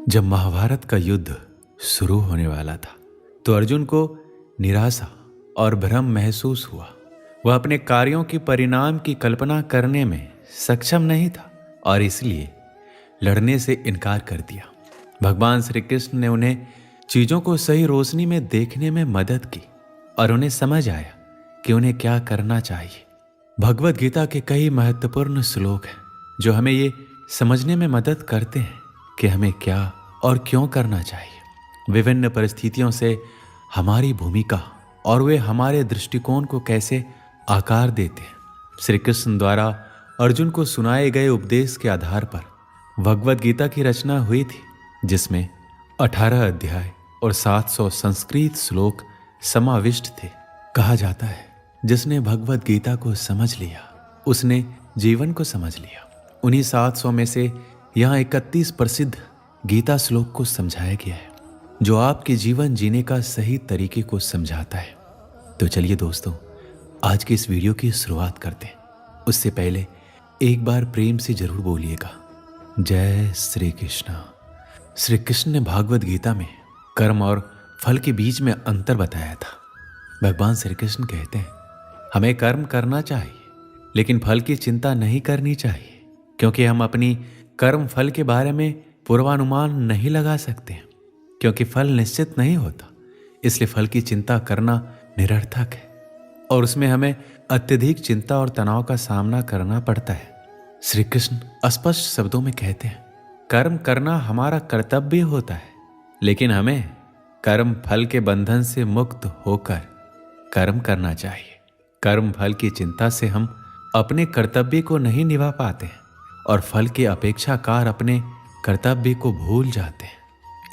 जब महाभारत का युद्ध शुरू होने वाला था तो अर्जुन को निराशा और भ्रम महसूस हुआ। वह अपने कार्यों की परिणाम की कल्पना करने में सक्षम नहीं था और इसलिए लड़ने से इनकार कर दिया। भगवान श्री कृष्ण ने उन्हें चीजों को सही रोशनी में देखने में मदद की और उन्हें समझ आया कि उन्हें क्या करना चाहिए। भगवत गीता के कई महत्वपूर्ण श्लोक हैं जो हमें ये समझने में मदद करते हैं कि हमें क्या और क्यों करना चाहिए। विभिन्न परिस्थितियों से हमारी भूमिका और वे हमारे दृष्टिकोण को कैसे आकार देते हैं। श्री कृष्ण द्वारा अर्जुन को सुनाए गए उपदेश के आधार पर भगवत गीता की रचना हुई थी, जिसमें 18 अध्याय और 700 संस्कृत श्लोक समाविष्ट थे। कहा जाता है जिसने भगवत गीता को समझ लिया उसने जीवन को समझ लिया। उन्हीं 700 में से यहाँ 31 प्रसिद्ध गीता श्लोक को समझाया गया है जो आपके जीवन जीने का सही तरीके को समझाता है। तो चलिए दोस्तों, आज की इस वीडियो की शुरुआत करते हैं। उससे पहले एक बार प्रेम से जरूर बोलिएगा, जय श्री कृष्ण। श्री कृष्ण ने भागवत गीता में कर्म और फल के बीच में अंतर बताया था। भगवान श्री कृष्ण कहते हैं हमें कर्म करना चाहिए लेकिन फल की चिंता नहीं करनी चाहिए, क्योंकि हम अपनी कर्म फल के बारे में पूर्वानुमान नहीं लगा सकते क्योंकि फल निश्चित नहीं होता। इसलिए फल की चिंता करना निरर्थक है और उसमें हमें अत्यधिक चिंता और तनाव का सामना करना पड़ता है। श्री कृष्ण स्पष्ट शब्दों में कहते हैं कर्म करना हमारा कर्तव्य होता है, लेकिन हमें कर्म फल के बंधन से मुक्त होकर कर्म करना चाहिए। कर्म फल की चिंता से हम अपने कर्तव्य को नहीं निभा पाते हैं और फल के अपेक्षाकार अपने कर्तव्य को भूल जाते हैं।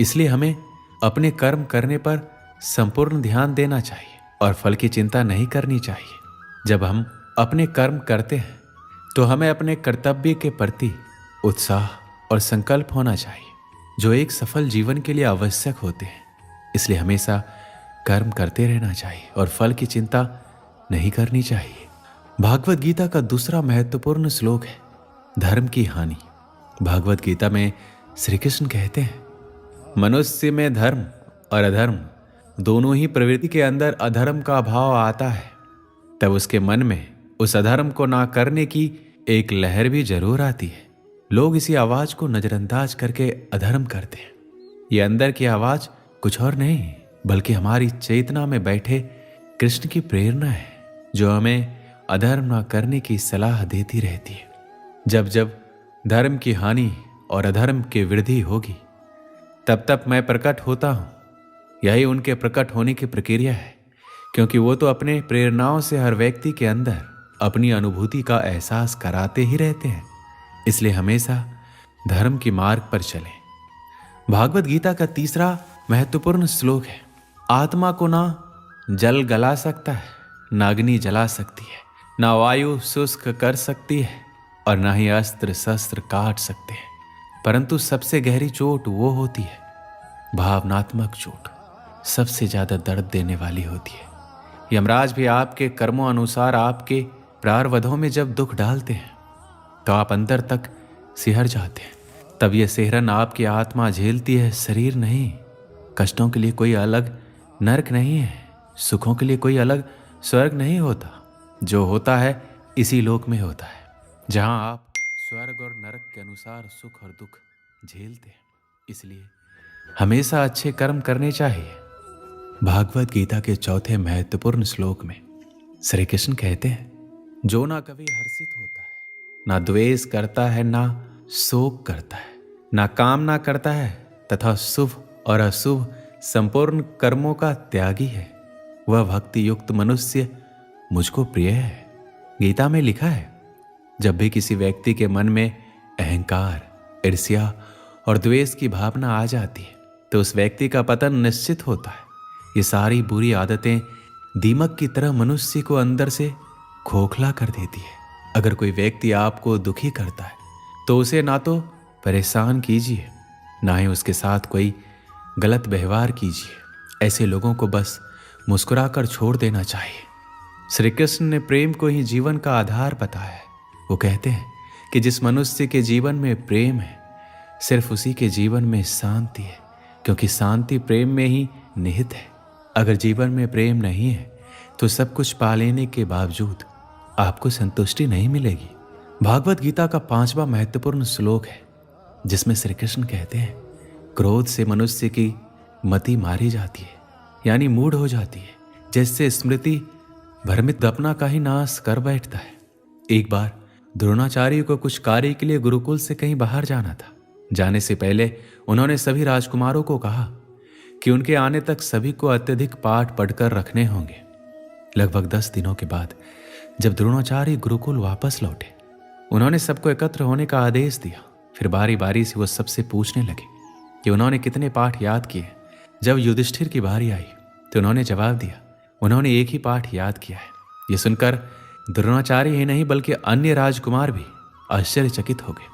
इसलिए हमें अपने कर्म करने पर संपूर्ण ध्यान देना चाहिए और फल की चिंता नहीं करनी चाहिए। जब हम अपने कर्म करते हैं तो हमें अपने कर्तव्य के प्रति उत्साह और संकल्प होना चाहिए जो एक सफल जीवन के लिए आवश्यक होते हैं। इसलिए हमेशा कर्म करते रहना चाहिए और फल की चिंता नहीं करनी चाहिए। भागवत गीता का दूसरा महत्वपूर्ण श्लोक है धर्म की हानि। भागवत गीता में श्री कृष्ण कहते हैं मनुष्य में धर्म और अधर्म दोनों ही प्रवृत्ति के अंदर अधर्म का भाव आता है, तब उसके मन में उस अधर्म को ना करने की एक लहर भी जरूर आती है। लोग इसी आवाज को नजरअंदाज करके अधर्म करते हैं। ये अंदर की आवाज कुछ और नहीं बल्कि हमारी चेतना में बैठे कृष्ण की प्रेरणा है जो हमें अधर्म ना करने की सलाह देती रहती है। जब जब धर्म की हानि और अधर्म की वृद्धि होगी तब तब मैं प्रकट होता हूं। यही उनके प्रकट होने की प्रक्रिया है, क्योंकि वो तो अपने प्रेरणाओं से हर व्यक्ति के अंदर अपनी अनुभूति का एहसास कराते ही रहते हैं। इसलिए हमेशा धर्म की मार्ग पर चलें। भागवत गीता का तीसरा महत्वपूर्ण श्लोक है आत्मा को ना जल गला सकता है, ना अग्नि जला सकती है, ना वायु शुष्क कर सकती है और ना ही अस्त्र शस्त्र काट सकते हैं, परंतु सबसे गहरी चोट वो होती है भावनात्मक चोट, सबसे ज्यादा दर्द देने वाली होती है। यमराज भी आपके कर्मों अनुसार आपके प्रारब्धों में जब दुख डालते हैं तो आप अंदर तक सिहर जाते हैं। तब यह सिहरन आपकी आत्मा झेलती है, शरीर नहीं। कष्टों के लिए कोई अलग नरक नहीं है, सुखों के लिए कोई अलग स्वर्ग नहीं होता। जो होता है इसी लोक में होता है जहां आप स्वर्ग और नरक के अनुसार सुख और दुख झेलते हैं। इसलिए हमेशा अच्छे कर्म करने चाहिए। भागवत गीता के चौथे महत्वपूर्ण श्लोक में श्री कृष्ण कहते हैं जो ना कभी हर्षित होता है, ना द्वेष करता है, ना शोक करता है, ना कामना करता है तथा शुभ और अशुभ संपूर्ण कर्मों का त्यागी है, वह भक्ति युक्त मनुष्य मुझको प्रिय है। गीता में लिखा है जब भी किसी व्यक्ति के मन में अहंकार, ईर्ष्या और द्वेष की भावना आ जाती है तो उस व्यक्ति का पतन निश्चित होता है। ये सारी बुरी आदतें दीमक की तरह मनुष्य को अंदर से खोखला कर देती है। अगर कोई व्यक्ति आपको दुखी करता है तो उसे ना तो परेशान कीजिए, ना ही उसके साथ कोई गलत व्यवहार कीजिए। ऐसे लोगों को बस मुस्कुराकर छोड़ देना चाहिए। श्री कृष्ण ने प्रेम को ही जीवन का आधार बताया है। वो कहते हैं कि जिस मनुष्य के जीवन में प्रेम है सिर्फ उसी के जीवन में शांति है, क्योंकि शांति प्रेम में ही निहित है। अगर जीवन में प्रेम नहीं है तो सब कुछ पा लेने के बावजूद आपको संतुष्टि नहीं मिलेगी। भागवत गीता का 5वां महत्वपूर्ण श्लोक है, जिसमें श्री कृष्ण कहते हैं, क्रोध से मनुष्य की मति मारी जाती है, यानी मूढ़ हो जाती है, जैसे स्मृति भ्रमित अपना का ही नाश कर बैठता है। एक बार द्रोणाचार्य को कुछ कार्य के लिए गुरुकुल से कहीं बाहर जाना था। जाने से पहले उन्होंने सभी राजकुमारों को कहा कि उनके आने तक सभी को अत्यधिक पाठ पढ़कर रखने होंगे। लगभग 10 दिनों के बाद जब द्रोणाचार्य गुरुकुल वापस लौटे, उन्होंने सबको एकत्र होने का आदेश दिया। फिर बारी बारी से वो सबसे पूछने लगे कि उन्होंने कितने पाठ याद किए। जब युधिष्ठिर की बारी आई तो उन्होंने जवाब दिया, उन्होंने एक ही पाठ याद किया है। ये सुनकर द्रोणाचार्य ही नहीं बल्कि अन्य राजकुमार भी आश्चर्यचकित हो गए।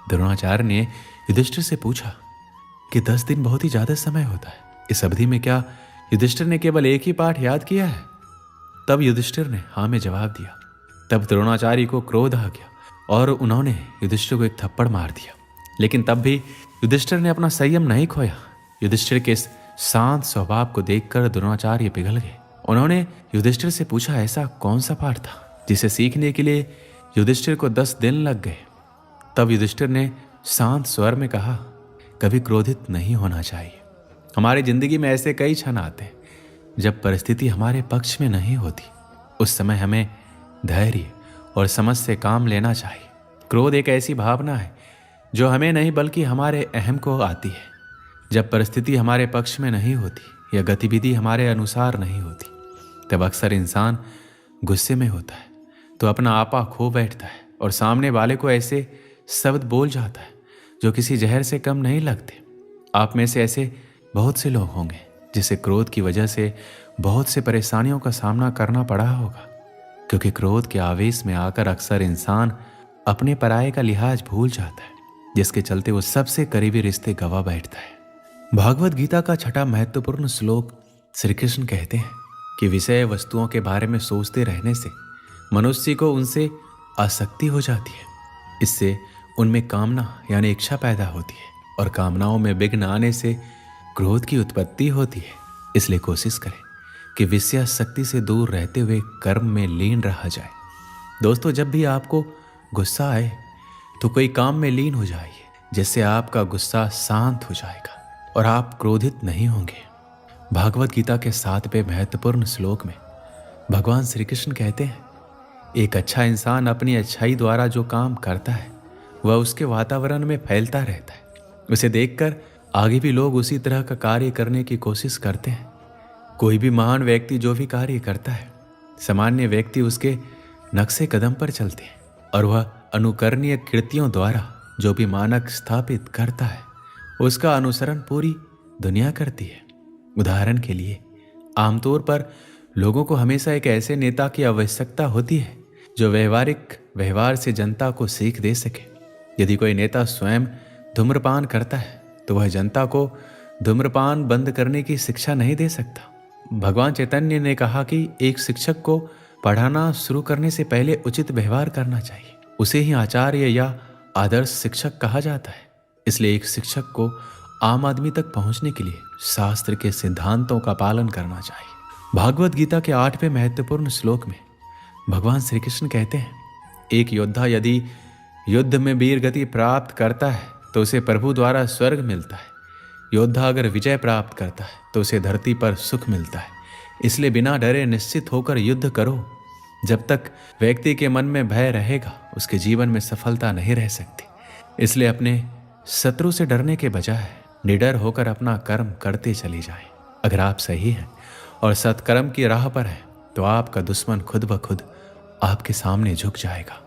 द्रोणाचार्य ने युधिष्ठिर से पूछा कि 10 दिन बहुत ही ज्यादा समय होता है, इस अवधि में क्या युधिष्ठिर ने केवल एक ही पाठ याद किया है? तब युधिष्ठिर ने हाँ में जवाब दिया। तब द्रोणाचार्य को क्रोध आ गया और उन्होंने युधिष्ठिर को एक थप्पड़ मार दिया। लेकिन तब भी युधिष्ठिर ने अपना संयम नहीं खोया। युधिष्ठिर के इस शांत स्वभाव को देखकर द्रोणाचार्य पिघल गए। उन्होंने युधिष्ठिर से पूछा, ऐसा कौन सा पाठ था जिसे सीखने के लिए युधिष्ठिर को 10 दिन लग गए? तब युधिष्ठिर ने शांत स्वर में कहा, कभी क्रोधित नहीं होना चाहिए। हमारी जिंदगी में ऐसे कई क्षण आते हैं जब परिस्थिति हमारे पक्ष में नहीं होती। उस समय हमें धैर्य और समझ से काम लेना चाहिए। क्रोध एक ऐसी भावना है जो हमें नहीं बल्कि हमारे अहम को आती है। जब परिस्थिति हमारे पक्ष में नहीं होती या गतिविधि हमारे अनुसार नहीं होती, तब अक्सर इंसान गुस्से में होता है तो अपना आपा खो बैठता है और सामने वाले को ऐसे शब्द बोल जाता है जो किसी जहर से कम नहीं लगते। आप में से ऐसे बहुत से लोग होंगे जिसे क्रोध की वजह से बहुत से परेशानियों का सामना करना पड़ा होगा, क्योंकि क्रोध के आवेश में आकर अक्सर इंसान अपने पराये का लिहाज भूल जाता है, जिसके चलते वो सबसे करीबी रिश्ते गवा बैठता है। भागवत गीता का 6वां महत्वपूर्ण श्लोक श्री कृष्ण कहते हैं कि विषय वस्तुओं के बारे में सोचते रहने से मनुष्य को उनसे आसक्ति हो जाती है। इससे उनमें कामना यानी इच्छा पैदा होती है और कामनाओं में विघ्न आने से क्रोध की उत्पत्ति होती है। इसलिए कोशिश करें कि विषयासक्ति से दूर रहते हुए कर्म में लीन रहा जाए। दोस्तों, जब भी आपको गुस्सा आए तो कोई काम में लीन हो जाइए, जिससे आपका गुस्सा शांत हो जाएगा और आप क्रोधित नहीं होंगे। भागवत गीता के 7वें महत्वपूर्ण श्लोक में भगवान श्री कृष्ण कहते हैं, एक अच्छा इंसान अपनी अच्छाई द्वारा जो काम करता है वह उसके वातावरण में फैलता रहता है। उसे देखकर आगे भी लोग उसी तरह का कार्य करने की कोशिश करते हैं। कोई भी महान व्यक्ति जो भी कार्य करता है, सामान्य व्यक्ति उसके नक्शे कदम पर चलते हैं और वह अनुकरणीय कृतियों द्वारा जो भी मानक स्थापित करता है उसका अनुसरण पूरी दुनिया करती है। उदाहरण के लिए, आमतौर पर लोगों को हमेशा एक ऐसे नेता की आवश्यकता होती है जो व्यवहारिक व्यवहार से जनता को सीख दे सके। यदि कोई नेता स्वयं धूम्रपान करता है तो वह जनता को धूम्रपान बंद करने की शिक्षा नहीं दे सकता। भगवान चैतन्य ने कहा कि एक शिक्षक को पढ़ाना शुरू करने से पहले उचित व्यवहार करना चाहिए। उसे ही आचार्य या आदर्श शिक्षक कहा जाता है। इसलिए एक शिक्षक को आम आदमी तक पहुंचने के लिए शास्त्र के सिद्धांतों का पालन करना चाहिए। भागवत गीता के 8वें महत्वपूर्ण श्लोक में भगवान श्री कृष्ण कहते हैं, एक योद्धा यदि युद्ध में वीर गति प्राप्त करता है तो उसे प्रभु द्वारा स्वर्ग मिलता है। योद्धा अगर विजय प्राप्त करता है तो उसे धरती पर सुख मिलता है। इसलिए बिना डरे निश्चित होकर युद्ध करो। जब तक व्यक्ति के मन में भय रहेगा उसके जीवन में सफलता नहीं रह सकती। इसलिए अपने शत्रु से डरने के बजाय निडर होकर अपना कर्म करते चली जाएं। अगर आप सही हैं और सत्कर्म की राह पर हैं तो आपका दुश्मन खुद ब खुद आपके सामने झुक जाएगा।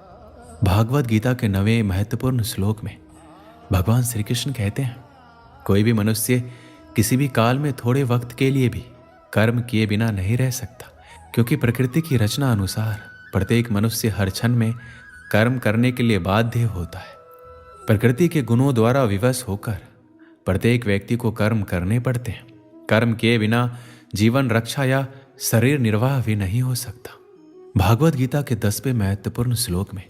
भागवत गीता के 9वें महत्वपूर्ण श्लोक में भगवान श्री कृष्ण कहते हैं, कोई भी मनुष्य किसी भी काल में थोड़े वक्त के लिए भी कर्म किए बिना नहीं रह सकता, क्योंकि प्रकृति की रचना अनुसार प्रत्येक मनुष्य हर क्षण में कर्म करने के लिए बाध्य होता है। प्रकृति के गुणों द्वारा विवश होकर प्रत्येक व्यक्ति को कर्म करने पड़ते हैं। कर्म किए बिना जीवन रक्षा या शरीर निर्वाह भी नहीं हो सकता। भागवत गीता के 10वें महत्वपूर्ण श्लोक में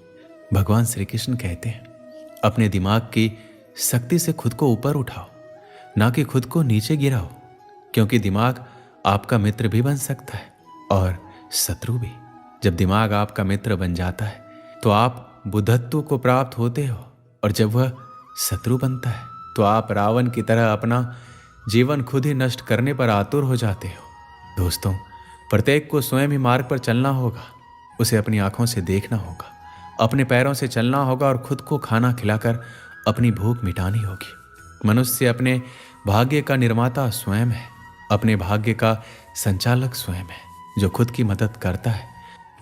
भगवान श्री कृष्ण कहते हैं, अपने दिमाग की सख्ती से खुद को ऊपर उठाओ, ना कि खुद को नीचे गिराओ, क्योंकि दिमाग आपका मित्र भी बन सकता है और शत्रु भी। जब दिमाग आपका मित्र बन जाता है तो आप बुद्धत्व को प्राप्त होते हो, और जब वह शत्रु बनता है तो आप रावण की तरह अपना जीवन खुद ही नष्ट करने पर आतुर हो जाते हो। दोस्तों, प्रत्येक को स्वयं ही मार्ग पर चलना होगा, उसे अपनी आंखों से देखना होगा, अपने पैरों से चलना होगा और खुद को खाना खिलाकर अपनी भूख मिटानी होगी। मनुष्य अपने भाग्य का निर्माता स्वयं है, अपने भाग्य का संचालक स्वयं है। जो खुद की मदद करता है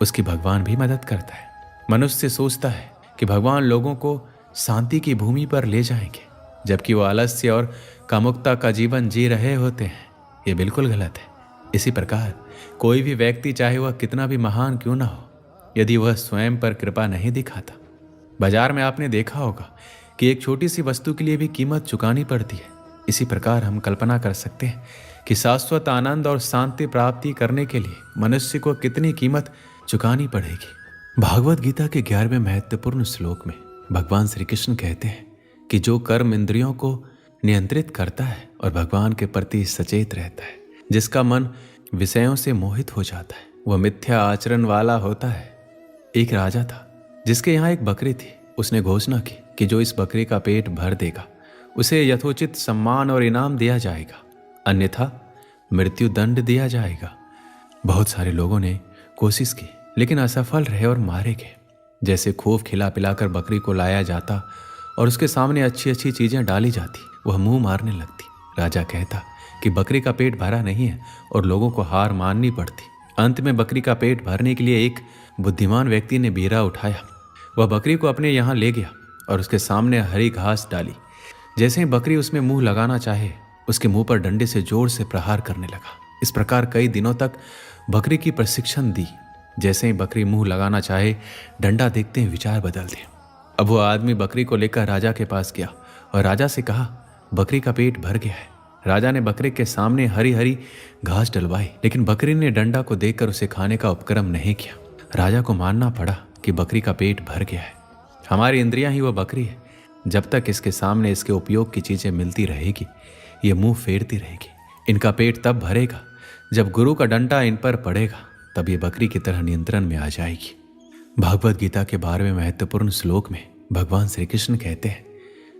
उसकी भगवान भी मदद करता है। मनुष्य सोचता है कि भगवान लोगों को शांति की भूमि पर ले जाएंगे, जबकि वो आलस्य और कामुकता का जीवन जी रहे होते हैं। ये बिल्कुल गलत है। इसी प्रकार कोई भी व्यक्ति, चाहे वह कितना भी महान क्यों ना हो, यदि वह स्वयं पर कृपा नहीं दिखाता, बाजार में आपने देखा होगा कि एक छोटी सी वस्तु के लिए भी कीमत चुकानी पड़ती है। इसी प्रकार हम कल्पना कर सकते हैं कि शाश्वत आनंद और शांति प्राप्ति करने के लिए मनुष्य को कितनी कीमत चुकानी पड़ेगी। भागवत गीता के 11वें महत्वपूर्ण श्लोक में भगवान श्री कृष्ण कहते हैं कि जो कर्म इंद्रियों को नियंत्रित करता है और भगवान के प्रति सचेत रहता है, जिसका मन विषयों से मोहित हो जाता है, वह मिथ्या आचरण वाला होता है। एक राजा था जिसके यहाँ एक बकरी थी। उसने घोषणा की कि जो इस बकरी का पेट भर देगा उसे यथोचित सम्मान और इनाम दिया जाएगा, अन्यथा मृत्यु दंड दिया जाएगा। बहुत सारे लोगों ने कोशिश की लेकिन असफल रहे और मारे गए। जैसे खूब खिला पिलाकर बकरी को लाया जाता और उसके सामने अच्छी अच्छी चीजें डाली जाती, वह मुंह मारने लगती। राजा कहता कि बकरी का पेट भरा नहीं है और लोगों को हार माननी पड़ती। अंत में बकरी का पेट भरने के लिए एक बुद्धिमान व्यक्ति ने बीरा उठाया। वह बकरी को अपने यहाँ ले गया और उसके सामने हरी घास डाली। जैसे ही बकरी उसमें मुंह लगाना चाहे, उसके मुंह पर डंडे से जोर से प्रहार करने लगा। इस प्रकार कई दिनों तक बकरी की प्रशिक्षण दी। जैसे ही बकरी मुंह लगाना चाहे, डंडा देखते ही विचार बदलते। अब वो आदमी बकरी को लेकर राजा के पास गया और राजा से कहा, बकरी का पेट भर गया है। राजा ने बकरी के सामने हरी हरी घास डलवाई, लेकिन बकरी ने डंडा को देखकर उसे खाने का उपक्रम नहीं किया। राजा को मानना पड़ा कि बकरी का पेट भर गया है। हमारी इंद्रियां ही वो बकरी है। जब तक इसके सामने इसके उपयोग की चीजें मिलती रहेगी, ये मुंह फेरती रहेगी। इनका पेट तब भरेगा जब गुरु का डंडा इन पर पड़ेगा, तब ये बकरी की तरह नियंत्रण में आ जाएगी। भागवत गीता के 12वें महत्वपूर्ण श्लोक में भगवान श्री कृष्ण कहते हैं,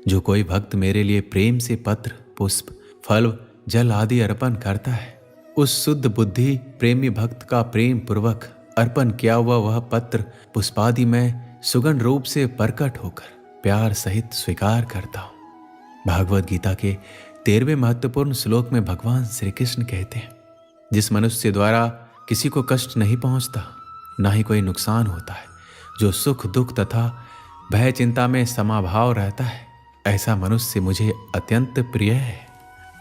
जो कोई भक्त मेरे लिए प्रेम से पत्र, पुष्प, फल, जल आदि अर्पण करता है, उस शुद्ध बुद्धि प्रेमी भक्त का प्रेम पूर्वक अर्पण किया हुआ वह पत्र पुष्पादि में सुगंध रूप से प्रकट होकर प्यार सहित स्वीकार करता हूं। भागवत गीता के 13वें महत्वपूर्ण श्लोक में भगवान श्री कृष्ण कहते हैं, जिस मनुष्य द्वारा किसी को कष्ट नहीं पहुंचता, ना ही कोई नुकसान होता है, जो सुख दुख तथा भय चिंता में समाभाव रहता है, ऐसा मनुष्य मुझे अत्यंत प्रिय है।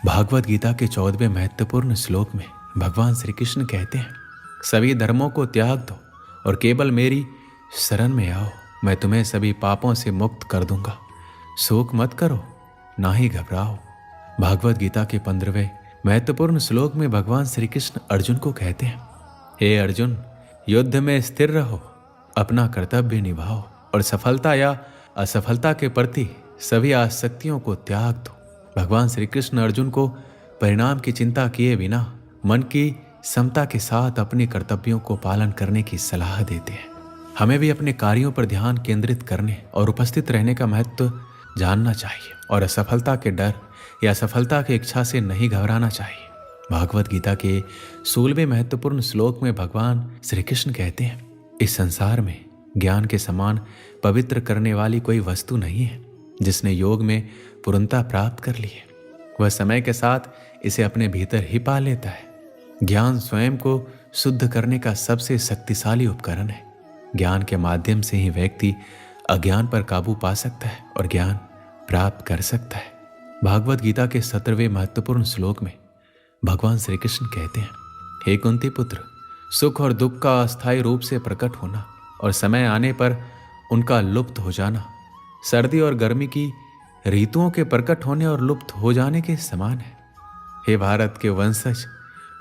भागवत गीता के 14वें महत्वपूर्ण श्लोक में भगवान श्री कृष्ण कहते हैं, सभी धर्मों को त्याग दो और केवल मेरी शरण में आओ, मैं तुम्हें सभी पापों से मुक्त कर दूंगा। शोक मत करो, ना ही घबराओ। भागवत गीता के 15वें महत्वपूर्ण श्लोक में भगवान श्री कृष्ण अर्जुन को कहते हैं, हे अर्जुन, युद्ध में स्थिर रहो, अपना कर्तव्य निभाओ और सफलता या असफलता के प्रति सभी आसक्तियों को त्याग दो। भगवान श्री कृष्ण अर्जुन को परिणाम की चिंता किए बिना मन की समता के साथ अपने कर्तव्यों को पालन करने की सलाह देते हैं। हमें भी अपने कार्यों पर ध्यान केंद्रित करने और उपस्थित रहने का महत्व जानना चाहिए और असफलता के डर या सफलता की इच्छा से नहीं घबराना चाहिए। भागवत गीता के 16वें महत्वपूर्ण श्लोक में भगवान श्री कृष्ण कहते हैं, इस संसार में ज्ञान के समान पवित्र करने वाली कोई वस्तु नहीं है। जिसने योग में पूर्णता प्राप्त कर ली है, वह समय के साथ इसे अपने भीतर ही पा लेता है। ज्ञान स्वयं को शुद्ध करने का सबसे शक्तिशाली उपकरण है। ज्ञान के माध्यम से ही व्यक्ति अज्ञान पर काबू पा सकता है और ज्ञान प्राप्त कर सकता है। भागवत गीता के 17वें महत्वपूर्ण श्लोक में भगवान श्री कृष्ण कहते हैं, हे कुंती पुत्र, सुख और दुख का अस्थायी रूप से प्रकट होना और समय आने पर उनका लुप्त हो जाना सर्दी और गर्मी की ऋतुओं के प्रकट होने और लुप्त हो जाने के समान है। हे भारत के वंशज,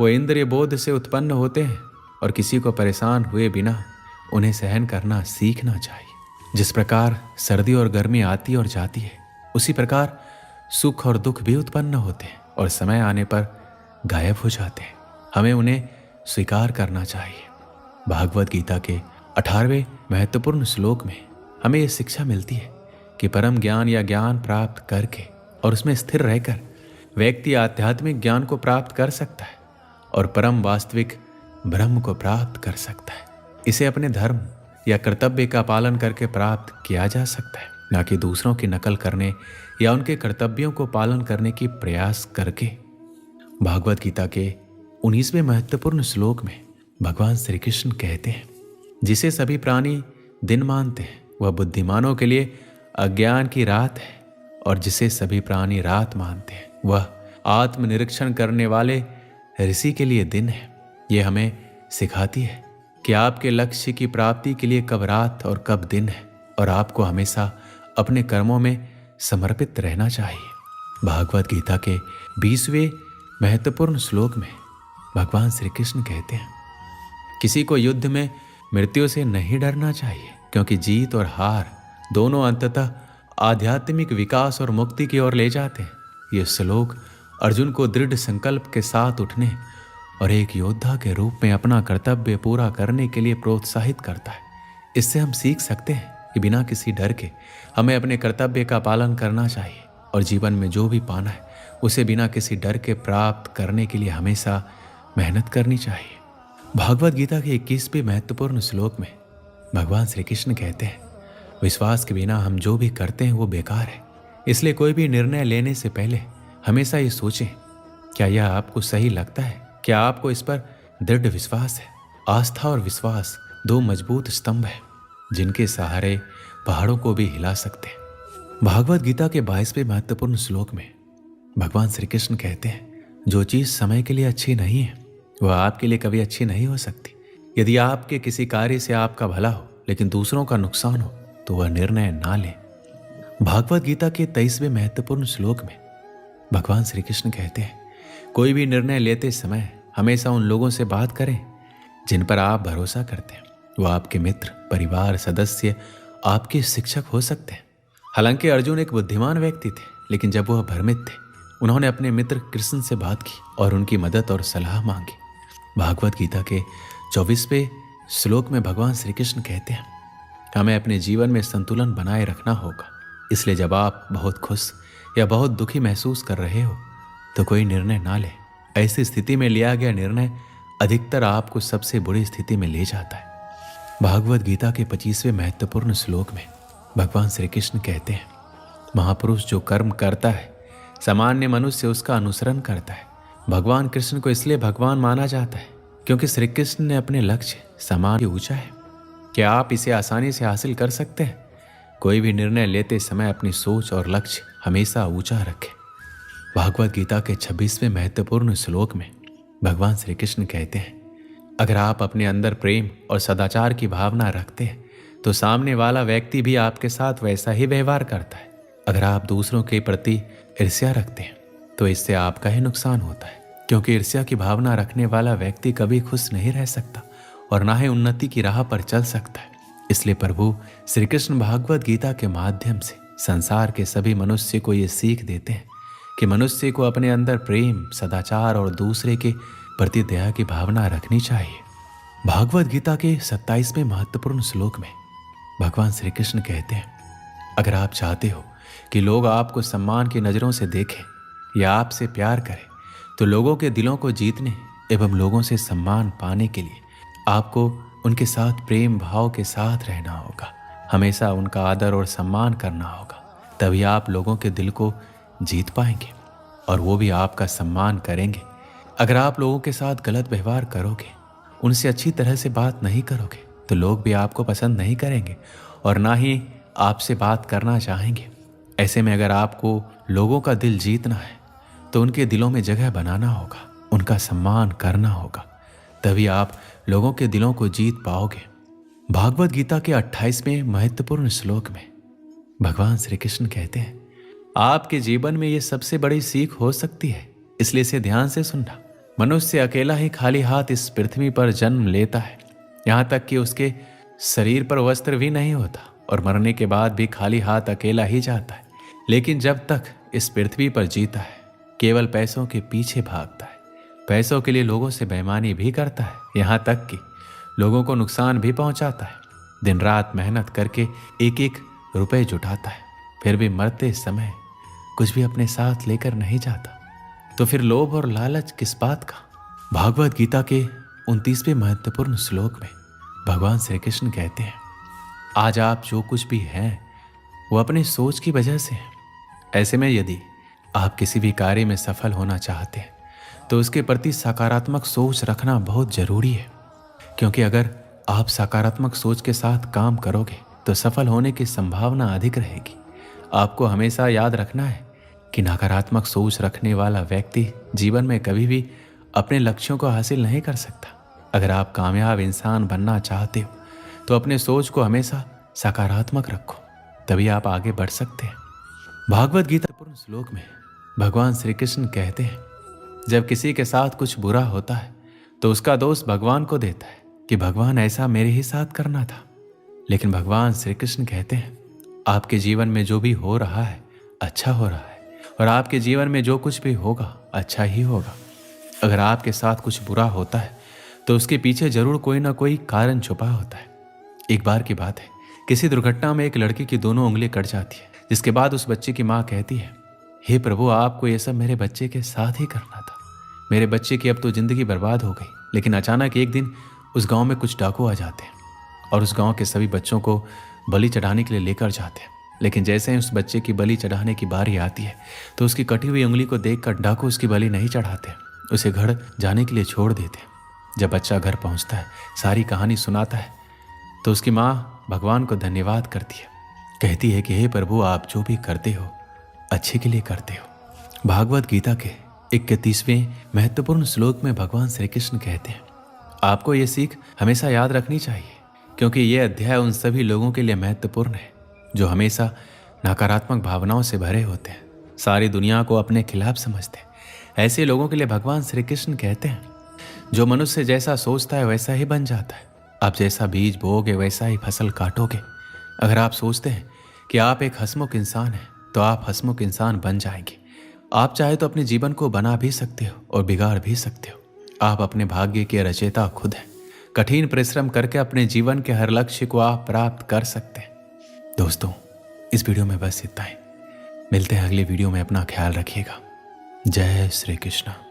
वो इंद्रिय बोध से उत्पन्न होते हैं और किसी को परेशान हुए बिना उन्हें सहन करना सीखना चाहिए। जिस प्रकार सर्दी और गर्मी आती और जाती है, उसी प्रकार सुख और दुख भी उत्पन्न होते हैं और समय आने पर गायब हो जाते हैं। हमें उन्हें स्वीकार करना चाहिए। भागवत गीता के 18वें महत्वपूर्ण श्लोक में हमें यह शिक्षा मिलती है कि परम ज्ञान या ज्ञान प्राप्त करके और उसमें स्थिर रहकर व्यक्ति आध्यात्मिक ज्ञान को प्राप्त कर सकता है और परम वास्तविक ब्रह्म को प्राप्त कर सकता है। इसे अपने धर्म या कर्तव्य का पालन करके प्राप्त किया जा सकता है, ना कि दूसरों की नकल करने या उनके कर्तव्यों को पालन करने की प्रयास करके। भागवत गीता के 19वें महत्वपूर्ण श्लोक में भगवान श्री कृष्ण कहते हैं, जिसे सभी प्राणी दिन मानते हैं वह बुद्धिमानों के लिए अज्ञान की रात है, और जिसे सभी प्राणी रात मानते हैं वह आत्मनिरीक्षण करने वाले ऋषि के लिए दिन है। यह हमें सिखाती है कि आपके लक्ष्य की प्राप्ति के लिए कब रात और कब दिन है, और आपको हमेशा अपने कर्मों में समर्पित रहना चाहिए। भागवत गीता के 20वें महत्वपूर्ण श्लोक में भगवान श्री कृष्ण कहते हैं, किसी को युद्ध में मृत्यु से नहीं डरना चाहिए, क्योंकि जीत और हार दोनों अंततः आध्यात्मिक विकास और मुक्ति की ओर ले जाते हैं। यह श्लोक अर्जुन को दृढ़ संकल्प के साथ उठने और एक योद्धा के रूप में अपना कर्तव्य पूरा करने के लिए प्रोत्साहित करता है। इससे हम सीख सकते हैं कि बिना किसी डर के हमें अपने कर्तव्य का पालन करना चाहिए और जीवन में जो भी पाना है उसे बिना किसी डर के प्राप्त करने के लिए हमेशा मेहनत करनी चाहिए। भागवत गीता के 21वें महत्वपूर्ण श्लोक में भगवान श्री कृष्ण कहते हैं, विश्वास के बिना हम जो भी करते हैं वो बेकार है। इसलिए कोई भी निर्णय लेने से पहले हमेशा ये सोचें, क्या यह आपको सही लगता है? क्या आपको इस पर दृढ़ विश्वास है? आस्था और विश्वास दो मजबूत स्तंभ हैं जिनके सहारे पहाड़ों को भी हिला सकते हैं। भागवत गीता के 22वें महत्वपूर्ण श्लोक में भगवान श्री कृष्ण कहते हैं, जो चीज समय के लिए अच्छी नहीं है वह आपके लिए कभी अच्छी नहीं हो सकती। यदि आपके किसी कार्य से आपका भला हो लेकिन दूसरों का नुकसान हो तो वह निर्णय ना लें। भागवत गीता के 23वें महत्वपूर्ण श्लोक में भगवान श्री कृष्ण कहते हैं, कोई भी निर्णय लेते समय हमेशा उन लोगों से बात करें जिन पर आप भरोसा करते हैं। वो आपके मित्र, परिवार सदस्य, आपके शिक्षक हो सकते हैं। हालांकि अर्जुन एक बुद्धिमान व्यक्ति थे, लेकिन जब वह भ्रमित थे उन्होंने अपने मित्र कृष्ण से बात की और उनकी मदद और सलाह मांगी। भागवत गीता के 24वें श्लोक में भगवान श्री कृष्ण कहते हैं, हमें अपने जीवन में संतुलन बनाए रखना होगा। इसलिए जब आप बहुत खुश या बहुत दुखी महसूस कर रहे हो तो कोई निर्णय ना ले। ऐसी स्थिति में लिया गया निर्णय अधिकतर आपको सबसे बुरी स्थिति में ले जाता है। भागवत गीता के 25वें महत्वपूर्ण श्लोक में भगवान श्री कृष्ण कहते हैं, महापुरुष जो कर्म करता है सामान्य मनुष्य उसका अनुसरण करता है। भगवान कृष्ण को इसलिए भगवान माना जाता है क्योंकि श्री कृष्ण ने अपने लक्ष्य सामान्य ऊंचा है। क्या आप इसे आसानी से हासिल कर सकते हैं? कोई भी निर्णय लेते समय अपनी सोच और लक्ष्य हमेशा ऊंचा रखें। भागवत गीता के 26वें महत्वपूर्ण श्लोक में भगवान श्री कृष्ण कहते हैं, अगर आप अपने अंदर प्रेम और सदाचार की भावना रखते हैं तो सामने वाला व्यक्ति भी आपके साथ वैसा ही व्यवहार करता है। अगर आप दूसरों के प्रति ईर्ष्या रखते हैं तो इससे आपका ही नुकसान होता है, क्योंकि ईर्ष्या की भावना रखने वाला व्यक्ति कभी खुश नहीं रह सकता और ना ही उन्नति की राह पर चल सकता है। इसलिए प्रभु श्री कृष्ण भागवत गीता के माध्यम से संसार के सभी मनुष्य को ये सीख देते हैं कि मनुष्य को अपने अंदर प्रेम, सदाचार और दूसरे के प्रति दया की भावना रखनी चाहिए। भागवत गीता के 27वें महत्वपूर्ण श्लोक में भगवान श्री कृष्ण कहते हैं, अगर आप चाहते हो कि लोग आपको सम्मान की नज़रों से देखें या आपसे प्यार करें तो लोगों के दिलों को जीतने एवं लोगों से सम्मान पाने के लिए आपको उनके साथ प्रेम भाव के साथ रहना होगा। हमेशा उनका आदर और सम्मान करना होगा, तभी आप लोगों के दिल को जीत पाएंगे और वो भी आपका सम्मान करेंगे। अगर आप लोगों के साथ गलत व्यवहार करोगे, उनसे अच्छी तरह से बात नहीं करोगे तो लोग भी आपको पसंद नहीं करेंगे और ना ही आपसे बात करना चाहेंगे। ऐसे में अगर आपको लोगों का दिल जीतना है तो उनके दिलों में जगह बनाना होगा, उनका सम्मान करना होगा, तभी आप लोगों के दिलों को जीत पाओगे। भागवत गीता के 28वें महत्वपूर्ण श्लोक में भगवान श्री कृष्ण कहते हैं, आपके जीवन में ये सबसे बड़ी सीख हो सकती है, इसलिए इसे ध्यान से सुनना। मनुष्य अकेला ही खाली हाथ इस पृथ्वी पर जन्म लेता है, यहाँ तक कि उसके शरीर पर वस्त्र भी नहीं होता और मरने के बाद भी खाली हाथ अकेला ही जाता है। लेकिन जब तक इस पृथ्वी पर जीता है केवल पैसों के पीछे भागता है, पैसों के लिए लोगों से बेईमानी भी करता है, यहाँ तक कि लोगों को नुकसान भी पहुंचाता है। दिन रात मेहनत करके एक एक रुपए जुटाता है, फिर भी मरते समय कुछ भी अपने साथ लेकर नहीं जाता। तो फिर लोभ और लालच किस बात का? भागवत गीता के 29वें महत्वपूर्ण श्लोक में भगवान श्री कृष्ण कहते हैं, आज आप जो कुछ भी हैं वो अपनी सोच की वजह से है। ऐसे में यदि आप किसी भी कार्य में सफल होना चाहते हैं तो उसके प्रति सकारात्मक सोच रखना बहुत जरूरी है, क्योंकि अगर आप सकारात्मक सोच के साथ काम करोगे तो सफल होने की संभावना अधिक रहेगी। आपको हमेशा याद रखना है कि नकारात्मक सोच रखने वाला व्यक्ति जीवन में कभी भी अपने लक्ष्यों को हासिल नहीं कर सकता। अगर आप कामयाब इंसान बनना चाहते हो तो अपने सोच को हमेशा सकारात्मक रखो, तभी आप आगे बढ़ सकते हैं। भागवत गीता पूर्ण श्लोक में भगवान श्री कृष्ण कहते हैं, जब किसी के साथ कुछ बुरा होता है तो उसका दोष भगवान को देता है कि भगवान ऐसा मेरे ही साथ करना था। लेकिन भगवान श्री कृष्ण कहते हैं, आपके जीवन में जो भी हो रहा है अच्छा हो रहा है, और आपके जीवन में जो कुछ भी होगा अच्छा ही होगा। अगर आपके साथ कुछ बुरा होता है तो उसके पीछे जरूर कोई ना कोई कारण छुपा होता है। एक बार की बात है, किसी दुर्घटना में एक लड़की की दोनों उंगलियां कट जाती है, जिसके बाद उस बच्चे की माँ कहती है, हे प्रभु, आपको ये सब मेरे बच्चे के साथ ही करना था। मेरे बच्चे की अब तो जिंदगी बर्बाद हो गई। लेकिन अचानक एक दिन उस गांव में कुछ डाकू आ जाते हैं और उस गांव के सभी बच्चों को बलि चढ़ाने के लिए लेकर जाते हैं। लेकिन जैसे ही उस बच्चे की बलि चढ़ाने की बारी आती है तो उसकी कटी हुई उंगली को देखकर डाकू उसकी बलि नहीं चढ़ाते, उसे घर जाने के लिए छोड़ देते हैं। जब बच्चा घर पहुंचता है, सारी कहानी सुनाता है, तो उसकी माँ भगवान को धन्यवाद करती है, कहती है कि हे प्रभु, आप जो भी करते हो अच्छे के लिए करते हो। भागवत गीता के 31वें महत्वपूर्ण श्लोक में भगवान श्री कृष्ण कहते हैं, आपको ये सीख हमेशा याद रखनी चाहिए, क्योंकि ये अध्याय उन सभी लोगों के लिए महत्वपूर्ण है जो हमेशा नकारात्मक भावनाओं से भरे होते हैं, सारी दुनिया को अपने खिलाफ समझते हैं। ऐसे लोगों के लिए भगवान श्री कृष्ण कहते हैं, जो मनुष्य जैसा सोचता है वैसा ही बन जाता है। आप जैसा बीज बोओगे वैसा ही फसल काटोगे। अगर आप सोचते हैं कि आप एक हंसमुख इंसान हैं तो आप हंसमुख इंसान बन जाएंगे। आप चाहे तो अपने जीवन को बना भी सकते हो और बिगाड़ भी सकते हो। आप अपने भाग्य के रचयिता खुद हैं। कठिन परिश्रम करके अपने जीवन के हर लक्ष्य को आप प्राप्त कर सकते हैं। दोस्तों, इस वीडियो में बस इतना ही। मिलते हैं अगले वीडियो में। अपना ख्याल रखिएगा। जय श्री कृष्ण।